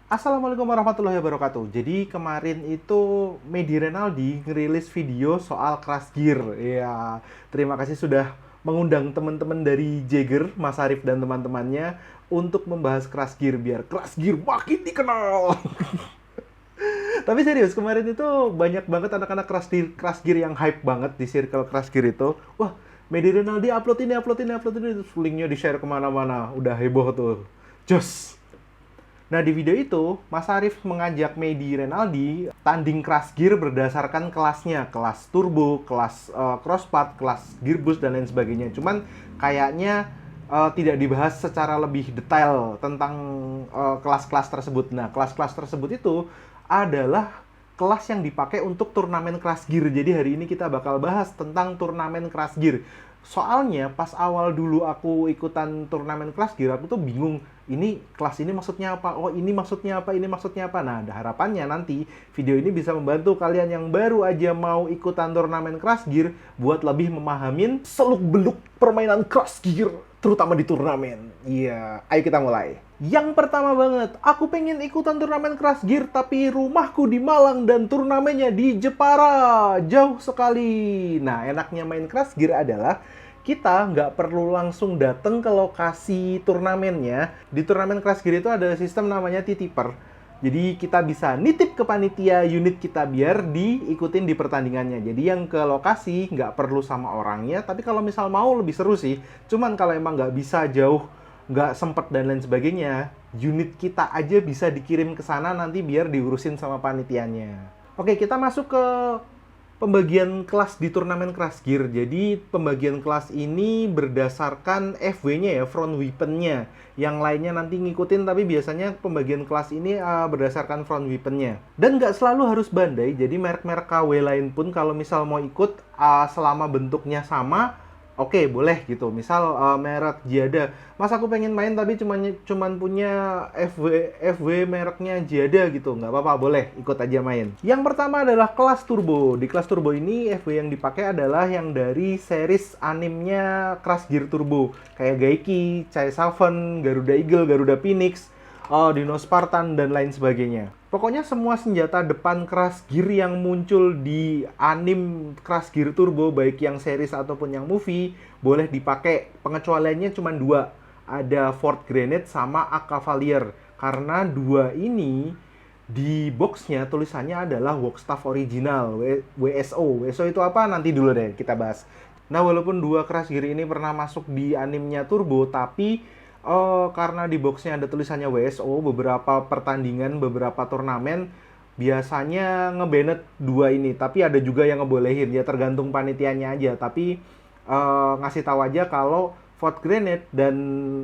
Assalamualaikum warahmatullahi wabarakatuh. Jadi kemarin itu Medi Renaldi ngerilis video soal Crash Gear. Ya, terima kasih sudah mengundang teman-teman dari Jagger, Mas Arif dan teman-temannya untuk membahas Crash Gear biar Crash Gear makin dikenal. Tapi serius, kemarin itu banyak banget anak-anak Crash Gear yang hype banget di circle Crash Gear itu. Wah, Medi Renaldi upload ini, terus linknya di-share kemana-mana. Udah heboh tuh. Jos! Nah, di video itu, Mas Arif mengajak Medi Renaldi tanding Crash Gear berdasarkan kelasnya. Kelas turbo, kelas crosspath, kelas gearbox, dan lain sebagainya. Cuman kayaknya tidak dibahas secara lebih detail tentang kelas-kelas tersebut. Nah, kelas-kelas tersebut itu adalah kelas yang dipakai untuk turnamen Crash Gear. Jadi hari ini kita bakal bahas tentang turnamen Crash Gear. Soalnya pas awal dulu aku ikutan turnamen Crash Gear, aku tuh bingung, ini kelas ini maksudnya apa? Oh, ini maksudnya apa? Ini maksudnya apa? Nah, harapannya nanti video ini bisa membantu kalian yang baru aja mau ikutan turnamen Crash Gear buat lebih memahamin seluk-beluk permainan Crash Gear, terutama di turnamen. Iya, ayo kita mulai. Yang pertama banget, aku pengen ikutan turnamen Crash Gear tapi rumahku di Malang dan turnamennya di Jepara. Jauh sekali. Nah, enaknya main Crash Gear adalah kita nggak perlu langsung datang ke lokasi turnamennya. Di turnamen Crash Gear itu ada sistem namanya titiper. Jadi kita bisa nitip ke panitia unit kita biar diikutin di pertandingannya. Jadi yang ke lokasi nggak perlu sama orangnya, tapi kalau misal mau lebih seru sih. Cuman kalau emang nggak bisa jauh, nggak sempet dan lain sebagainya, unit kita aja bisa dikirim ke sana nanti biar diurusin sama panitianya. Oke, kita masuk ke pembagian kelas di turnamen Crash Gear. Jadi pembagian kelas ini berdasarkan FW-nya ya, front weapon-nya. Yang lainnya nanti ngikutin, tapi biasanya pembagian kelas ini berdasarkan front weapon-nya. Dan nggak selalu harus Bandai, jadi merek-merek KW lain pun kalau misal mau ikut selama bentuknya sama, oke, boleh gitu. Misal merek Giada. Mas aku pengen main tapi cuman punya FW mereknya Giada gitu. Nggak apa-apa, boleh ikut aja main. Yang pertama adalah kelas turbo. Di kelas turbo ini FW yang dipakai adalah yang dari series animnya Crash Gear Turbo. Kayak Gaiki, Chai-Saven, Garuda Eagle, Garuda Phoenix, Dino Spartan, dan lain sebagainya. Pokoknya semua senjata depan Crash Gear yang muncul di anim Crash Gear Turbo, baik yang series ataupun yang movie, boleh dipakai. Pengecualiannya cuma dua. Ada Fort Grenade sama AK Cavalier. Karena dua ini di boxnya tulisannya adalah Workstaff Original, WSO. WSO itu apa? Nanti dulu deh kita bahas. Nah, walaupun dua Crash Gear ini pernah masuk di animnya Turbo, tapi karena di boxnya ada tulisannya WSO, beberapa pertandingan, beberapa turnamen biasanya ngebanet dua ini. Tapi ada juga yang ngebolehin, ya tergantung panitianya aja. Tapi ngasih tahu aja kalau Fort Grenade dan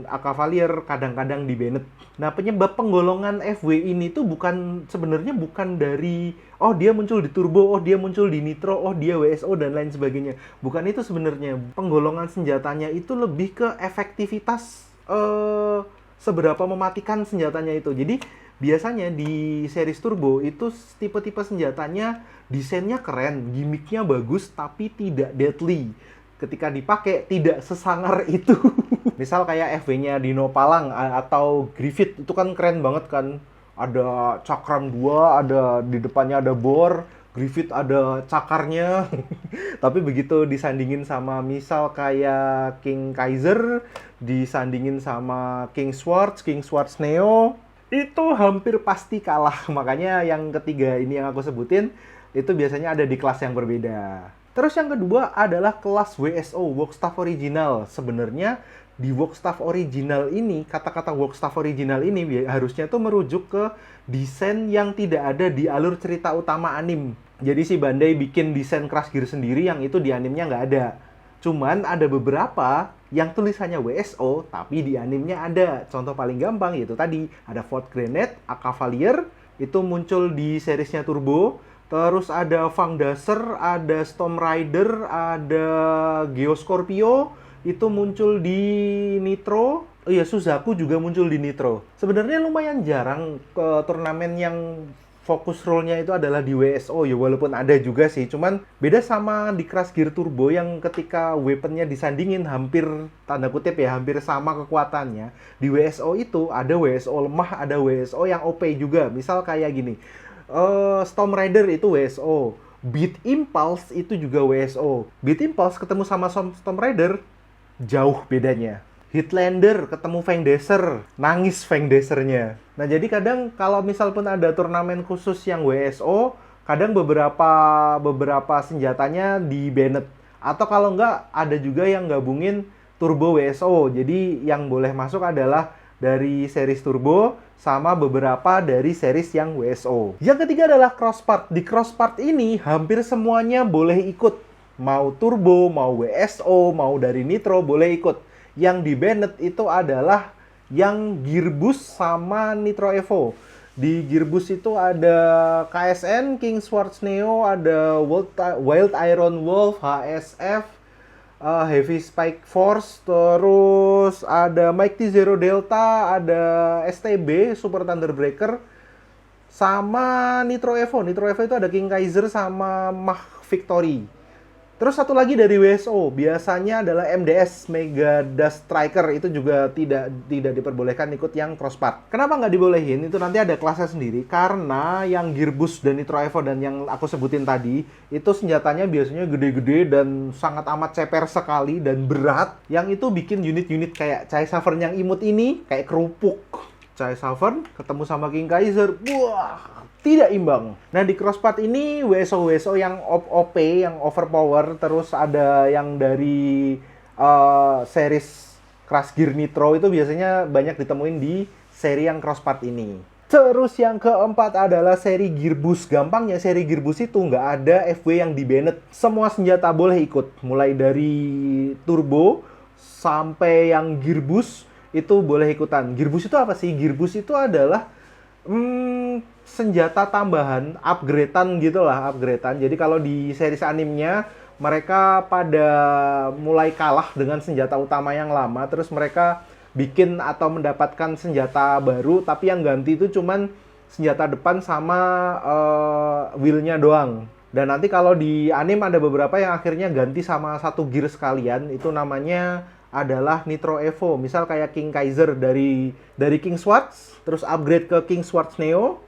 AK Cavalier kadang-kadang dibanet. Nah, penyebab penggolongan FW ini tuh sebenarnya bukan dari dia muncul di turbo, dia muncul di nitro, dia WSO dan lain sebagainya. Bukan itu sebenarnya. Penggolongan senjatanya itu lebih ke efektivitas seberapa mematikan senjatanya itu. Jadi biasanya di series turbo itu tipe-tipe senjatanya desainnya keren, gimmicknya bagus, tapi tidak deadly. Ketika dipakai tidak sesangar itu. Misal kayak FW-nya Dino Palang atau Griffith, itu kan keren banget kan. Ada cakram 2, ada di depannya ada bor, Griffith ada cakarnya. Tapi begitu disandingin sama misal kayak King Kaiser, disandingin sama King Swords Neo, itu hampir pasti kalah. Makanya yang ketiga ini yang aku sebutin, itu biasanya ada di kelas yang berbeda. Terus yang kedua adalah kelas WSO, Workstaff Original. Sebenarnya di Workstaff Original ini, kata-kata Workstaff Original ini harusnya tuh merujuk ke desain yang tidak ada di alur cerita utama anim. Jadi si Bandai bikin desain Crash Gear sendiri yang itu di animnya nggak ada. Cuman ada beberapa yang tulisannya WSO, tapi di animnya ada. Contoh paling gampang yaitu tadi, ada Fort Grenade, AK Cavalier, itu muncul di seriesnya Turbo. Terus ada Fang Daser, ada Storm Rider, ada Geo Scorpio, itu muncul di Nitro. Oh iya, Suzaku juga muncul di Nitro. Sebenarnya lumayan jarang ke turnamen yang fokus role-nya itu adalah di WSO ya, walaupun ada juga sih, cuman beda sama di Crash Gear Turbo yang ketika weaponnya disandingin hampir tanda kutip ya, hampir sama kekuatannya. Di WSO itu ada WSO lemah, ada WSO yang OP juga. Misal kayak gini, Storm Raider itu WSO, Beat Impulse itu juga WSO. Beat Impulse ketemu sama Storm Raider jauh bedanya. Hitlander ketemu Fang Desser, nangis Fang Dessernya. Nah, jadi kadang kalau misal pun ada turnamen khusus yang WSO, kadang beberapa senjatanya di banned. Atau kalau enggak, ada juga yang gabungin Turbo WSO. Jadi yang boleh masuk adalah dari series Turbo sama beberapa dari series yang WSO. Yang ketiga adalah Crosspart. Di Crosspart ini hampir semuanya boleh ikut. Mau Turbo, mau WSO, mau dari Nitro boleh ikut. Yang di banned itu adalah yang Gearboost sama Nitro Evo. Di Gearboost itu ada KSN, King Swords Neo, ada Wild Iron Wolf, HSF, Heavy Spike Force, terus ada Mighty Zero Delta, ada STB, Super Thunderbreaker, sama Nitro Evo. Nitro Evo itu ada King Kaiser sama Mach Victory. Terus satu lagi dari WSO, biasanya adalah MDS, Mega Dust Striker, itu juga tidak diperbolehkan ikut yang Crosspart. Kenapa nggak dibolehin? Itu nanti ada kelasnya sendiri, karena yang Gearboost dan Nitro Evo dan yang aku sebutin tadi, itu senjatanya biasanya gede-gede dan sangat amat ceper sekali dan berat, yang itu bikin unit-unit kayak Chai Savern yang imut ini, kayak kerupuk. Chai Savern ketemu sama King Kaiser, wah, tidak imbang. Nah, di Crosspart ini WSO yang OP, yang overpower, terus ada yang dari series Crash Gear Nitro itu biasanya banyak ditemuin di seri yang Crosspart ini. Terus yang keempat adalah seri Gearboost. Gampangnya seri Gearboost itu nggak ada FW yang di banned. Semua senjata boleh ikut, mulai dari Turbo sampai yang Gearboost itu boleh ikutan. Gearboost itu apa sih? Gearboost itu adalah senjata tambahan, upgradean gitulah, upgradean. Jadi kalau di series animenya mereka pada mulai kalah dengan senjata utama yang lama, terus mereka bikin atau mendapatkan senjata baru, tapi yang ganti itu cuman senjata depan sama wheel-nya doang. Dan nanti kalau di anime ada beberapa yang akhirnya ganti sama satu gear sekalian, itu namanya adalah Nitro Evo. Misal kayak King Kaiser dari King Swords, terus upgrade ke King Swords Neo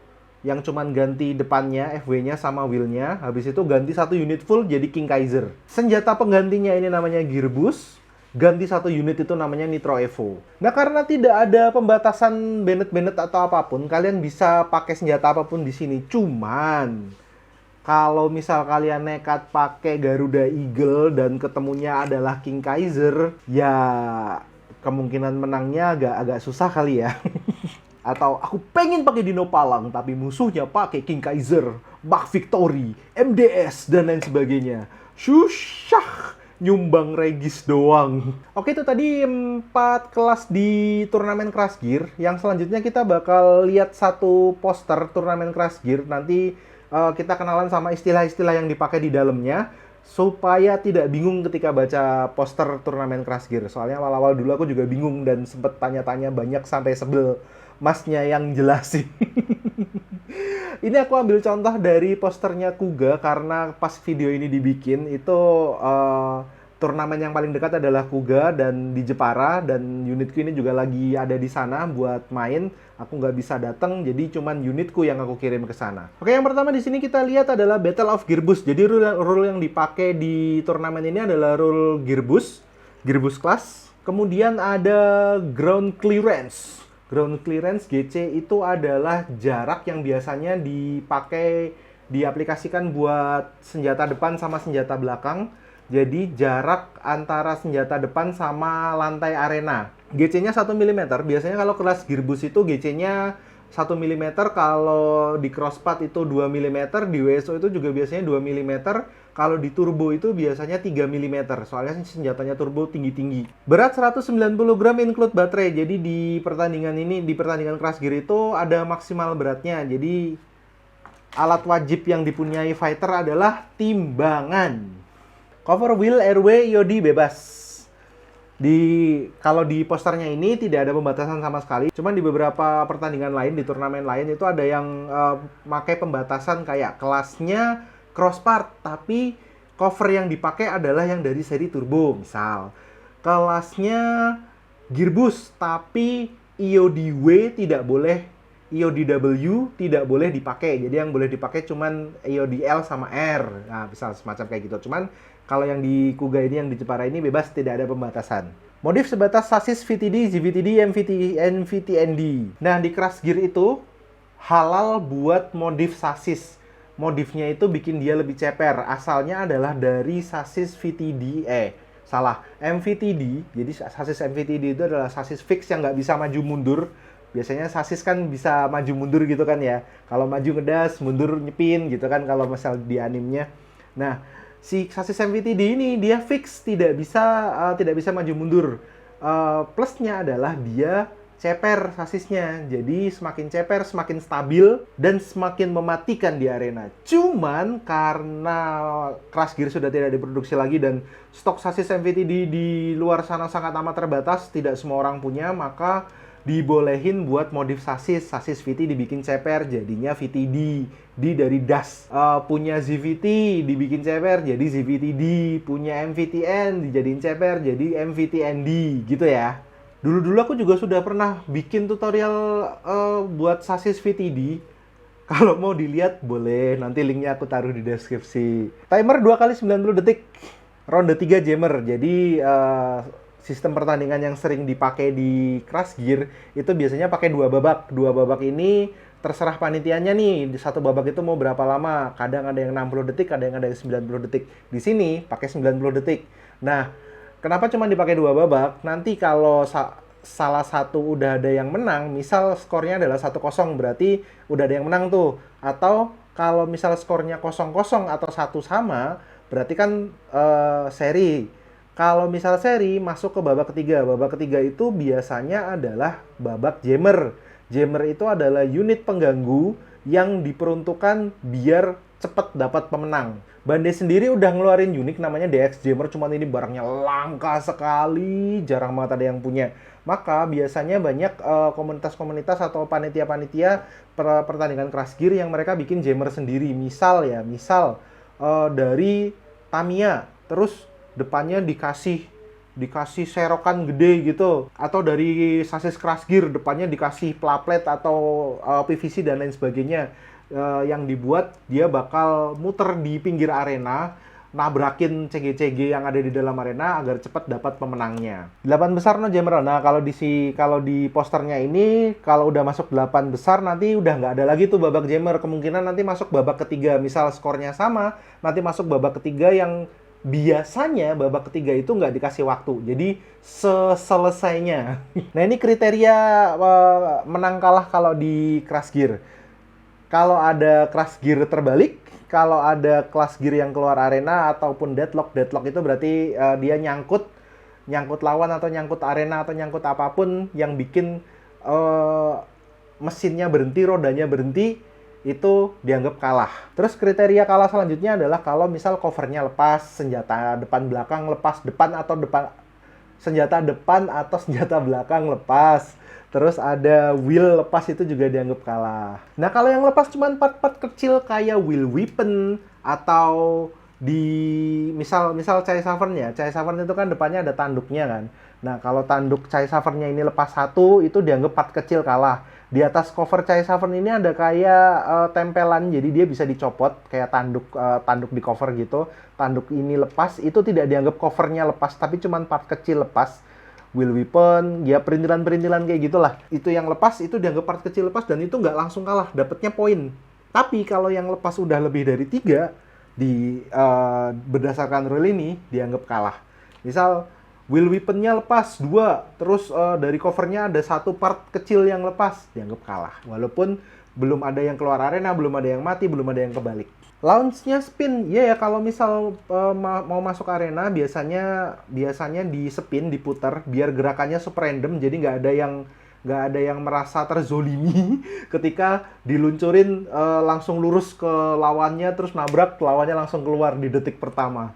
yang cuman ganti depannya, FW-nya sama wheel-nya. Habis itu ganti satu unit full jadi King Kaiser. Senjata penggantinya ini namanya Gearboost. Ganti satu unit itu namanya Nitro Evo. Nah, karena tidak ada pembatasan banned atau apapun, kalian bisa pakai senjata apapun di sini. Cuman kalau misal kalian nekat pakai Garuda Eagle dan ketemunya adalah King Kaiser, ya kemungkinan menangnya agak susah kali ya. Atau aku pengen pakai Dino Palang tapi musuhnya pakai King Kaiser, Mach Victory, MDS dan lain sebagainya. Susah, nyumbang regis doang. Oke, itu tadi 4 kelas di turnamen Crash Gear. Yang selanjutnya kita bakal lihat satu poster turnamen Crash Gear. Nanti kita kenalan sama istilah-istilah yang dipakai di dalamnya supaya tidak bingung ketika baca poster turnamen Crash Gear. Soalnya awal-awal dulu aku juga bingung dan sempet tanya-tanya banyak sampai sebel masnya yang jelasin. Ini aku ambil contoh dari posternya Kuga karena pas video ini dibikin itu turnamen yang paling dekat adalah Kuga dan di Jepara, dan unitku ini juga lagi ada di sana buat main. Aku nggak bisa datang, jadi cuman unitku yang aku kirim ke sana. Oke, yang pertama di sini kita lihat adalah Battle of Gearboost. Jadi rule yang dipakai di turnamen ini adalah rule Gearboost class. Kemudian ada Ground Clearance. Ground Clearance GC itu adalah jarak yang biasanya diaplikasikan buat senjata depan sama senjata belakang. Jadi jarak antara senjata depan sama lantai arena. GC-nya 1 mm. Biasanya kalau kelas Gearboost itu GC-nya 1 mm. Kalau di Crosspart itu 2 mm. Di WSO itu juga biasanya 2 mm. Kalau di Turbo itu biasanya 3 mm. Soalnya senjatanya Turbo tinggi-tinggi. Berat 190 gram include baterai. Jadi di pertandingan Crash Gear itu ada maksimal beratnya. Jadi alat wajib yang dipunyai fighter adalah timbangan. Cover wheel, airway, Yodi bebas. Kalau di posternya ini tidak ada pembatasan sama sekali. Cuman di beberapa pertandingan lain, di turnamen lain itu ada yang pakai pembatasan kayak kelasnya crosspart, tapi cover yang dipakai adalah yang dari seri turbo. Misal kelasnya gearboost, tapi EOD-W tidak boleh, EOD-W tidak boleh dipakai. Jadi yang boleh dipakai cuman EOD-L sama R. Nah, misal semacam kayak gitu. Cuman kalau yang di Kuga ini, yang di Jepara ini bebas, tidak ada pembatasan. Modif sebatas sasis VTD, GVTD, NVTND. Nah, di Crash Gear itu halal buat modif sasis. Modifnya itu bikin dia lebih ceper. Asalnya adalah dari sasis VTD, MVTD. Jadi sasis MVTD itu adalah sasis fix yang nggak bisa maju mundur. Biasanya sasis kan bisa maju mundur gitu kan ya. Kalau maju ngedas, mundur nyepin gitu kan kalau misal di animenya. Nah, si sasis MVTD ini dia fix, tidak bisa maju mundur. Plusnya adalah dia ceper sasisnya. Jadi semakin ceper, semakin stabil, dan semakin mematikan di arena. Cuman karena Crash Gear sudah tidak diproduksi lagi dan stok sasis MVTD di luar sana sangat amat terbatas, tidak semua orang punya, maka dibolehin buat modif sasis VT dibikin ceper, jadinya VTD. Dari DAS punya ZVT dibikin ceper, jadi ZVTD. Punya MVTN dijadiin ceper, jadi MVTND gitu ya. Dulu aku juga sudah pernah bikin tutorial buat sasis VTD. Kalau mau dilihat boleh, nanti linknya aku taruh di deskripsi. Timer 2x90 detik, ronde 3 jammer. Jadi sistem pertandingan yang sering dipakai di Crash Gear itu biasanya pakai 2 babak. 2 babak ini terserah panitianya nih, di satu babak itu mau berapa lama. Kadang ada yang 60 detik, ada yang 90 detik. Di sini pakai 90 detik. Nah, kenapa cuma dipakai 2 babak? Nanti kalau salah satu udah ada yang menang, misal skornya adalah 1-0, berarti udah ada yang menang tuh. Atau kalau misal skornya 0-0 atau 1 sama, berarti kan seri. Kalau misal seri masuk ke babak ketiga. Babak ketiga itu biasanya adalah babak jammer. Jammer itu adalah unit pengganggu yang diperuntukkan biar cepat dapat pemenang. Bandai sendiri udah ngeluarin unit namanya DX Jammer, cuman ini barangnya langka sekali, jarang banget ada yang punya. Maka biasanya banyak komunitas-komunitas atau panitia-panitia pertandingan Crash Gear yang mereka bikin jammer sendiri. Misal dari Tamiya, terus depannya dikasih serokan gede gitu, atau dari sasis Crash Gear depannya dikasih plaplet atau PVC dan lain sebagainya, yang dibuat dia bakal muter di pinggir arena, nabrakin CG-CG yang ada di dalam arena agar cepat dapat pemenangnya. 8 besar no jammer. Nah, kalau di posternya ini, kalau udah masuk 8 besar nanti udah nggak ada lagi tuh babak jammer. Kemungkinan nanti masuk babak ketiga, misal skornya sama, nanti masuk babak ketiga yang biasanya babak ketiga itu nggak dikasih waktu. Jadi selesainya. Nah, ini kriteria menang kalah kalau di Crash Gear. Kalau ada Crash Gear terbalik, kalau ada Crash Gear yang keluar arena ataupun deadlock itu berarti dia nyangkut lawan atau nyangkut arena atau nyangkut apapun yang bikin mesinnya berhenti, rodanya berhenti, itu dianggap kalah. Terus kriteria kalah selanjutnya adalah kalau misal covernya lepas, senjata depan belakang lepas, senjata depan atau senjata belakang lepas. Terus ada wheel lepas, itu juga dianggap kalah. Nah, kalau yang lepas cuma part-part kecil kayak wheel weapon atau misal Chai Savern itu kan depannya ada tanduknya kan. Nah, kalau tanduk Chai Savern-nya ini lepas satu, itu dianggap part kecil kalah. Di atas cover Chai Savern ini ada kayak tempelan, jadi dia bisa dicopot kayak tanduk di cover gitu. Tanduk ini lepas, itu tidak dianggap covernya lepas, tapi cuma part kecil lepas. Wheel weapon, ya perintilan-perintilan kayak gitulah. Itu yang lepas, itu dianggap part kecil lepas, dan itu nggak langsung kalah, dapatnya poin. Tapi kalau yang lepas udah lebih dari 3, berdasarkan rule ini, dianggap kalah. Misal, wheel weaponnya lepas 2, terus dari covernya ada 1 part kecil yang lepas, dianggap kalah. Walaupun belum ada yang keluar arena, belum ada yang mati, belum ada yang kebalik. Launch-nya spin, ya kalau misal mau masuk arena biasanya di spin, diputar biar gerakannya super random, jadi nggak ada yang merasa terzolimi ketika diluncurin langsung lurus ke lawannya terus nabrak, lawannya langsung keluar di detik pertama.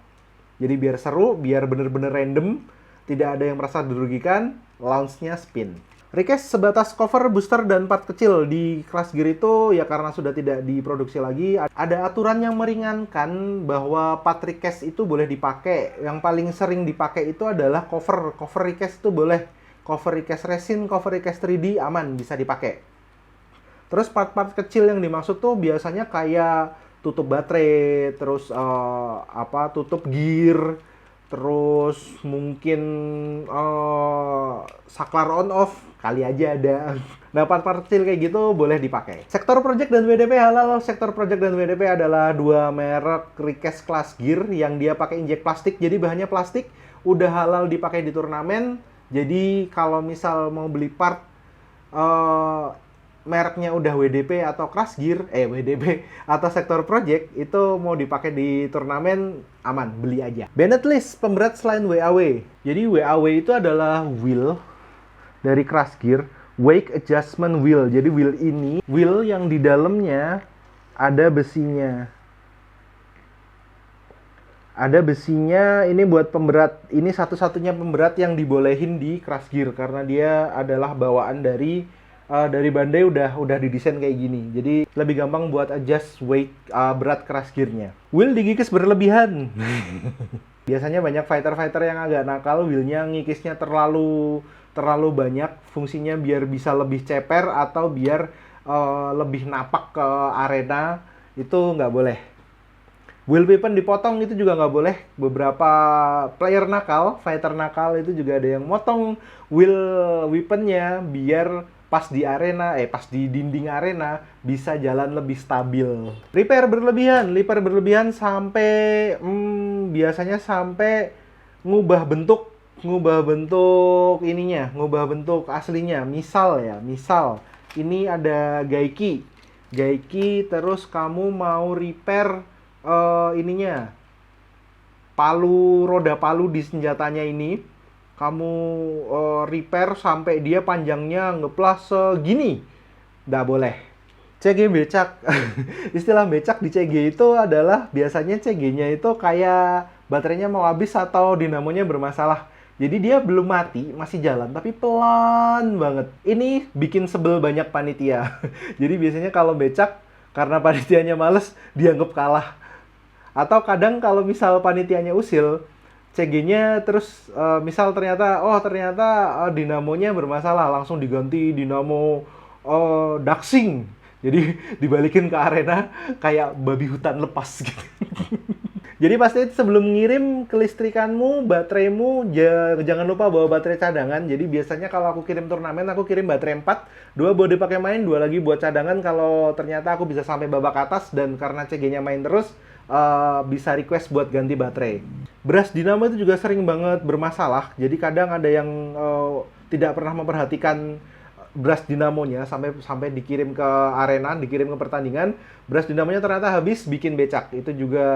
Jadi biar seru, biar bener-bener random, tidak ada yang merasa dirugikan, launch-nya spin. Request sebatas cover, booster, dan part kecil di Crash Gear itu ya karena sudah tidak diproduksi lagi. Ada aturan yang meringankan bahwa part request itu boleh dipakai. Yang paling sering dipakai itu adalah cover. Cover request itu boleh. Cover request resin, cover request 3D aman, bisa dipakai. Terus part-part kecil yang dimaksud tuh biasanya kayak tutup baterai, terus tutup gear, terus mungkin saklar on off kali aja ada. Nah, part-part kecil kayak gitu boleh dipakai. Sektor Project dan WDP halal. Sektor Project dan WDP adalah dua merek request kelas gear yang dia pakai injek plastik, jadi bahannya plastik, udah halal dipakai di turnamen. Jadi kalau misal mau beli part mereknya udah WDP atau Crash Gear, WDP atau Sektor Project, itu mau dipakai di turnamen aman, beli aja. Banned list pemberat selain WAW. Jadi WAW itu adalah wheel dari Crash Gear, Wake Adjustment Wheel. Jadi wheel yang di dalamnya ada besinya. Ada besinya, ini buat pemberat. Ini satu-satunya pemberat yang dibolehin di Crash Gear karena dia adalah bawaan dari Bandai udah didesain kayak gini. Jadi lebih gampang buat adjust weight berat Crash Gear-nya. Wheel digigis berlebihan. Biasanya banyak fighter-fighter yang agak nakal, wheelnya ngikisnya terlalu banyak, fungsinya biar bisa lebih ceper atau biar lebih napak ke arena, itu nggak boleh. Wheel weapon dipotong itu juga nggak boleh. Beberapa player nakal, fighter nakal itu juga ada yang motong wheel weaponnya biar pas di dinding arena bisa jalan lebih stabil. Repair berlebihan sampai biasanya sampai ngubah bentuk aslinya. Misal ini ada Gaiki terus kamu mau repair roda palu di senjatanya ini. Kamu repair sampai dia panjangnya ngeplas segini, nggak boleh. CG becak. Istilah becak di CG itu adalah biasanya CG-nya itu kayak baterainya mau habis atau dinamonya bermasalah. Jadi dia belum mati, masih jalan, tapi pelan banget. Ini bikin sebel banyak panitia. Jadi biasanya kalau becak, karena panitianya males, dianggap kalah. Atau kadang kalau misal panitianya usil, CG-nya terus misal ternyata dinamonya bermasalah, langsung diganti dinamo Daxing. Jadi dibalikin ke arena kayak babi hutan lepas gitu. Jadi pasti sebelum ngirim kelistrikanmu, bateraimu jangan lupa bawa baterai cadangan. Jadi biasanya kalau aku kirim turnamen, aku kirim baterai 4, 2 buat dipakai main, 2 lagi buat cadangan kalau ternyata aku bisa sampai babak atas dan karena CG-nya main terus, bisa request buat ganti baterai. Beras dinamo itu juga sering banget bermasalah. Jadi kadang ada yang tidak pernah memperhatikan beras dinamonya sampai dikirim ke arena, dikirim ke pertandingan, beras dinamonya ternyata habis, bikin becak. Itu juga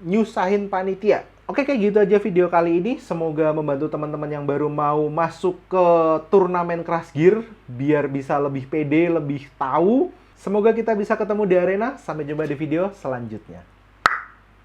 nyusahin panitia. Oke, kayak gitu aja video kali ini. Semoga membantu teman-teman yang baru mau masuk ke turnamen Crash Gear biar bisa lebih pede, lebih tahu. Semoga kita bisa ketemu di arena. Sampai jumpa di video selanjutnya.